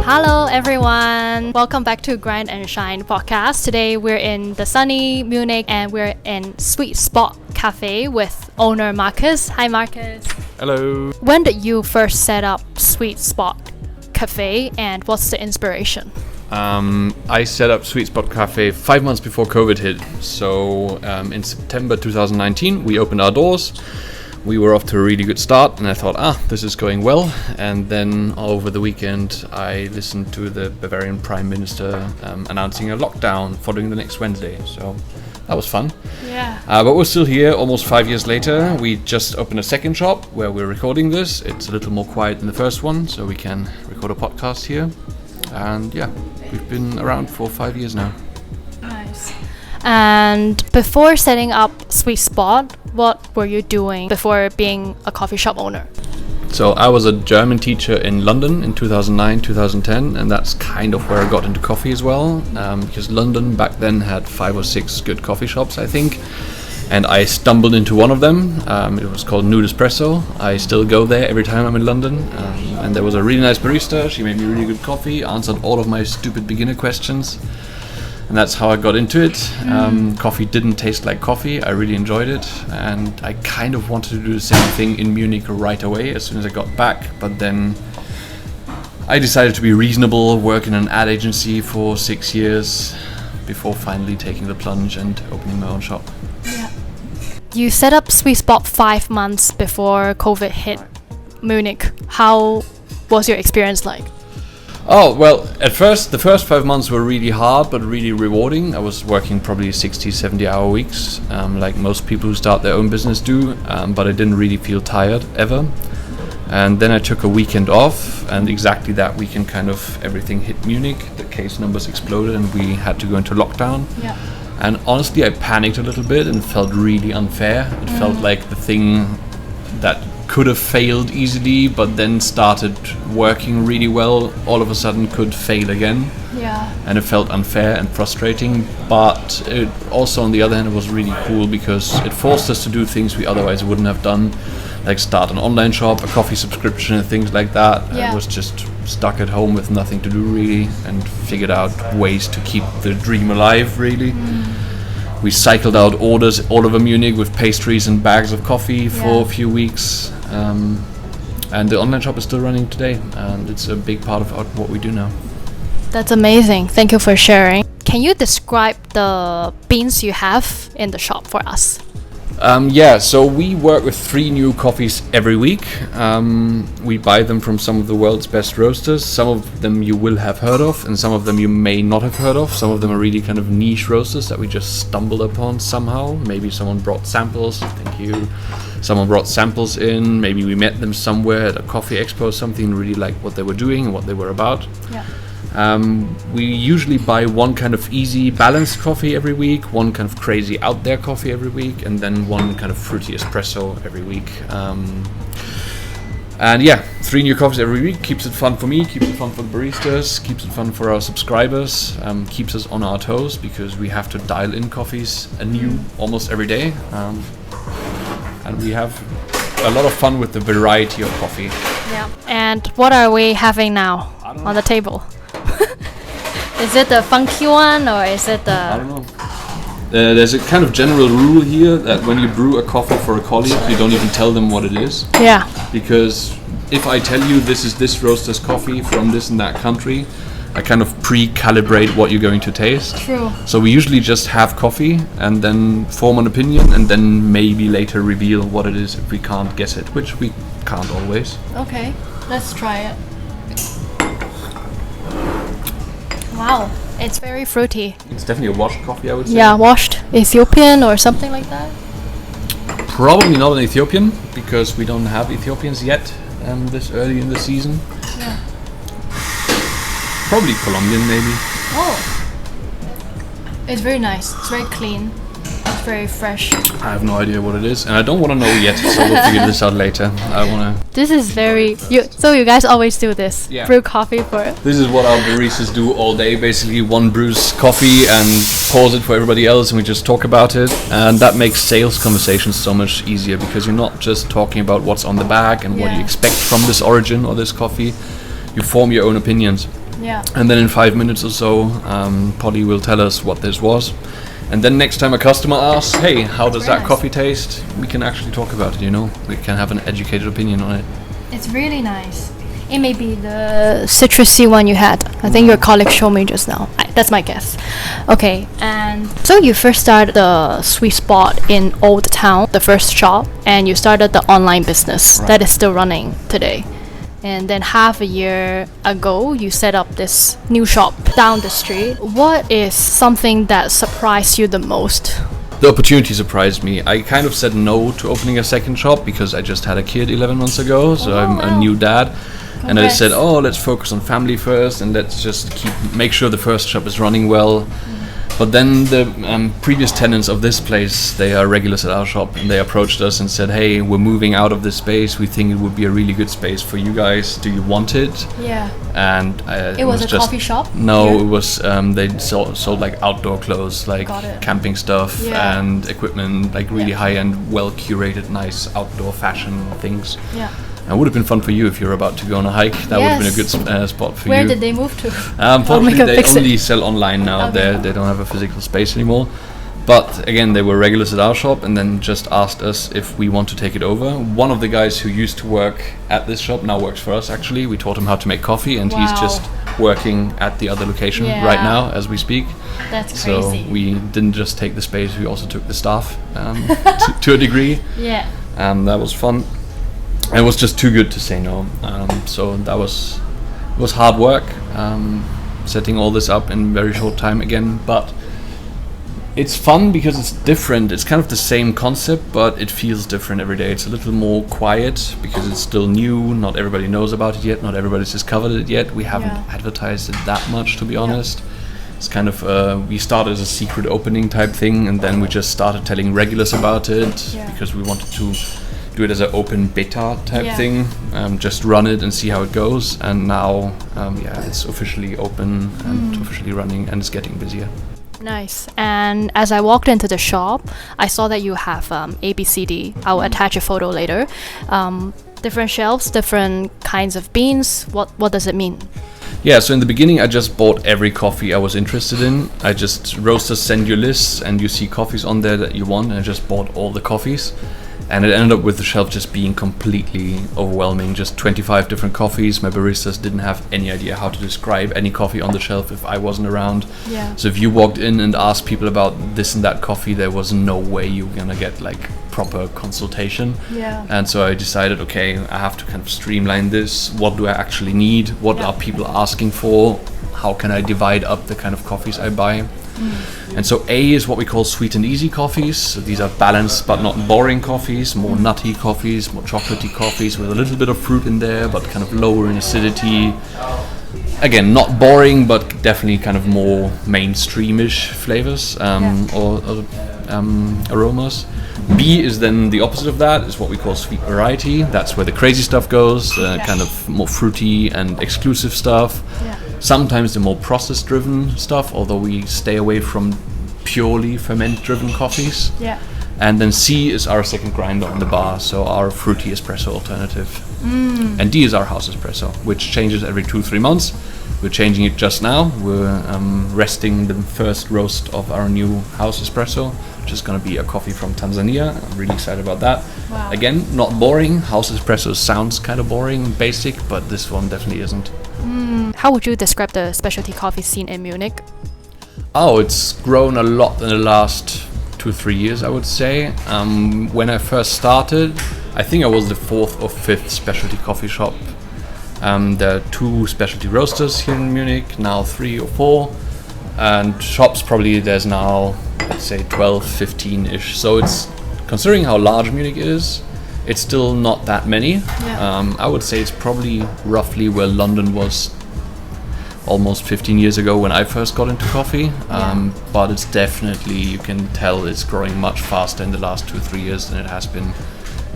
Hello everyone! Welcome back to Grind and Shine podcast. Today we're in the sunny Munich and we're in Sweet Spot Cafe with owner Markus. Hi Markus. Hello. When did you first set up Sweet Spot Cafe and what's the inspiration? I set up Sweet Spot Cafe 5 months before COVID hit. So in September 2019 we opened our doors. We were off to a really good start and I thought, this is going well. And then over the weekend I listened to the Bavarian Prime Minister announcing a lockdown following the next Wednesday. So that was fun. Yeah. But we're still here almost 5 years later. We just opened a second shop where we're recording this. It's a little more quiet than the first one, so we can record a podcast here. And yeah, we've been around for 5 years now. Nice. And before setting up Sweet Spot, what were you doing before being a coffee shop owner? So I was a German teacher in London in 2009, 2010, and that's kind of where I got into coffee as well, because London back then had 5 or 6 good coffee shops, I think, and I stumbled into one of them. It was called Nude Expresso. I still go there every time I'm in London, and there was a really nice barista. She made me really good coffee, answered all of my stupid beginner questions. And that's how I got into it. Coffee didn't taste like coffee. I really enjoyed it. And I kind of wanted to do the same thing in Munich right away as soon as I got back. But then I decided to be reasonable, work in an ad agency for 6 years before finally taking the plunge and opening my own shop. Yeah. You set up Sweet Spot 5 months before COVID hit Munich. How was your experience like? Oh, well, at first, the first 5 months were really hard, but really rewarding. I was working probably 60, 70-hour weeks, like most people who start their own business do, but I didn't really feel tired, ever. And then I took a weekend off, and exactly that weekend kind of everything hit Munich. The case numbers exploded, and we had to go into lockdown. Yeah. And honestly, I panicked a little bit and felt really unfair. It felt like the thing that could have failed easily, but then started working really well, all of a sudden could fail again. Yeah. And it felt unfair and frustrating, but it also, on the other hand, it was really cool because it forced us to do things we otherwise wouldn't have done, like start an online shop, a coffee subscription, and things like that. Yeah. I was just stuck at home with nothing to do really, and figured out ways to keep the dream alive really. We cycled out orders all over Munich with pastries and bags of coffee for a few weeks. And the online shop is still running today, and it's a big part of what we do now. That's amazing. Thank you for sharing. Can you describe the beans you have in the shop for us? So we work with 3 new coffees every week. We buy them from some of the world's best roasters. Some of them you will have heard of, and some of them you may not have heard of. Some of them are really kind of niche roasters that we just stumbled upon somehow. Maybe someone brought samples. Thank you. Someone brought samples in. Maybe we met them somewhere at a coffee expo or something, really liked what they were doing and what they were about. Yeah. We usually buy one kind of easy balanced coffee every week, one kind of crazy out there coffee every week, and then one kind of fruity espresso every week. And yeah, 3 new coffees every week. Keeps it fun for me, keeps it fun for the baristas, keeps it fun for our subscribers, keeps us on our toes because we have to dial in coffees anew almost every day. And we have a lot of fun with the variety of coffee. Yeah. And what are we having now on the table? Is it the funky one or is it the... I don't know. There's a kind of general rule here that when you brew a coffee for a colleague, you don't even tell them what it is. Yeah. Because if I tell you this is this roaster's coffee from this and that country, I kind of pre-calibrate what you're going to taste. True. So we usually just have coffee and then form an opinion and then maybe later reveal what it is if we can't guess it, which we can't always. Okay, let's try it. Wow, it's very fruity. It's definitely a washed coffee, I would say. Yeah, washed Ethiopian or something like that. Probably not an Ethiopian because we don't have Ethiopians yet this early in the season. Yeah. Probably Colombian, maybe. Oh, it's very nice. It's very clean. It's very fresh. I have no idea what it is, and I don't want to know yet, so we'll figure this out later. I want to... This is very... So you guys always do this? Yeah. Brew coffee for... This is what our baristas do all day, basically. One brews coffee and pours it for everybody else, and we just talk about it. And that makes sales conversations so much easier, because you're not just talking about what's on the bag and what you expect from this origin or this coffee. You form your own opinions. Yeah. And then in 5 minutes or so, Polly will tell us what this was. And then next time a customer asks, hey, how does that coffee taste? We can actually talk about it, you know. We can have an educated opinion on it. It's really nice. It may be the citrusy one you had. I think your colleague showed me just now. That's my guess. Okay, and so you first started the Sweet Spot in Old Town, the first shop, and you started the online business that is still running today. And then half a year ago, you set up this new shop down the street. What is something that surprised you the most? The opportunity surprised me. I kind of said no to opening a second shop because I just had a kid 11 months ago, so I'm a new dad. And I said, let's focus on family first and let's just make sure the first shop is running well. But then the previous tenants of this place, they are regulars at our shop, and they approached us and said, hey, we're moving out of this space. We think it would be a really good space for you guys. Do you want it? Yeah. And it was a coffee shop? No, here? It was, they sold like outdoor clothes, like camping stuff and equipment, like really high-end, well-curated, nice outdoor fashion things. Yeah. It would have been fun for you if you're about to go on a hike. That would have been a good spot for you. Where did they move to? Unfortunately, they only sell online now. Okay. They don't have a physical space anymore. But again, they were regulars at our shop and then just asked us if we want to take it over. One of the guys who used to work at this shop now works for us, actually. We taught him how to make coffee, and he's just working at the other location right now as we speak. That's crazy. So we didn't just take the space, we also took the staff to a degree. Yeah. That was fun. And it was just too good to say no. So that was hard work, setting all this up in very short time again. But it's fun because it's different. It's kind of the same concept, but it feels different every day. It's a little more quiet because it's still new. Not everybody knows about it yet. Not everybody's discovered it yet. We haven't advertised it that much, to be honest. It's kind of, we started as a secret opening type thing, and then we just started telling regulars about it because we wanted to do it as an open beta type thing, just run it and see how it goes. And now, it's officially open and officially running, and it's getting busier. Nice. And as I walked into the shop, I saw that you have ABCD. I will attach a photo later. Different shelves, different kinds of beans. What does it mean? Yeah, so in the beginning I just bought every coffee I was interested in. Roasters send you lists and you see coffees on there that you want, and I just bought all the coffees. And it ended up with the shelf just being completely overwhelming. Just 25 different coffees. My baristas didn't have any idea how to describe any coffee on the shelf if I wasn't around. Yeah. So if you walked in and asked people about this and that coffee, there was no way you were gonna get like proper consultation. Yeah. And so I decided, okay, I have to kind of streamline this. What do I actually need? What are people asking for? How can I divide up the kind of coffees I buy? And so A is what we call sweet and easy coffees. So these are balanced but not boring coffees, more nutty coffees, more chocolatey coffees with a little bit of fruit in there, but kind of lower in acidity. Again, not boring, but definitely kind of more mainstreamish flavors or aromas. B is then the opposite of that, is what we call sweet variety. That's where the crazy stuff goes, kind of more fruity and exclusive stuff. Yeah. Sometimes the more process-driven stuff, although we stay away from purely ferment-driven coffees. Yeah. And then C is our second grinder on the bar, so our fruity espresso alternative. And D is our house espresso, which changes every 2-3 months. We're changing it just now. We're resting the first roast of our new house espresso, which is going to be a coffee from Tanzania. I'm really excited about that. Wow. Again, not boring. House espresso sounds kind of boring and basic, but this one definitely isn't. How would you describe the specialty coffee scene in Munich? Oh, it's grown a lot in the last 2-3 years, I would say. When I first started, I think I was the 4th or 5th specialty coffee shop. There are 2 specialty roasters here in Munich, now 3 or 4. And shops probably there's now, let's say 12, 15-ish. So it's, considering how large Munich is, it's still not that many. Yeah. I would say it's probably roughly where London was almost 15 years ago when I first got into coffee. But it's definitely, you can tell it's growing much faster in the last 2-3 years than it has been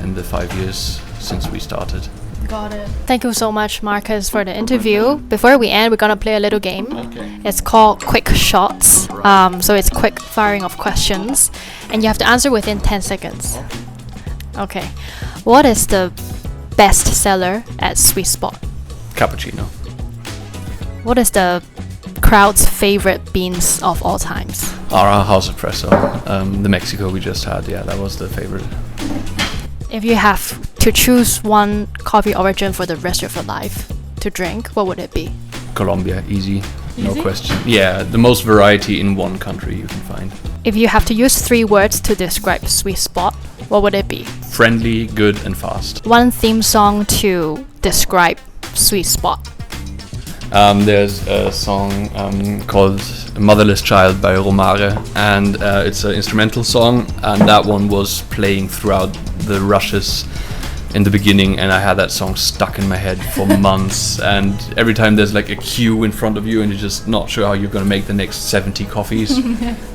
in the 5 years since we started. Got it. Thank you so much, Markus, for the interview. Before we end, we're gonna play a little game. Okay. It's called Quick Shots. So it's quick firing of questions, and you have to answer within 10 seconds. Okay. What is the best seller at Sweet Spot? Cappuccino. What is the crowd's favorite beans of all times? Our house espresso, the Mexico we just had, yeah, that was the favorite. If you have to choose one coffee origin for the rest of your life to drink, what would it be? Colombia, easy, no Easy? question. Yeah, the most variety in one country you can find. If you have to use 3 words to describe Sweet Spot, what would it be? Friendly, good, and fast. One theme song to describe Sweet Spot. There's a song called Motherless Child by Romare, and it's an instrumental song, and that one was playing throughout the rushes in the beginning, and I had that song stuck in my head for months, and every time there's like a queue in front of you and you're just not sure how you're going to make the next 70 coffees,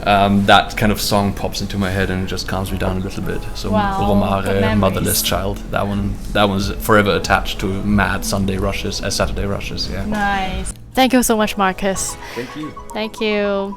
that kind of song pops into my head and it just calms me down a little bit. So Wow, good Romare, memories. Motherless Child, that one's forever attached to mad Sunday rushes, Saturday rushes, yeah. Nice. Thank you so much, Markus. Thank you. Thank you.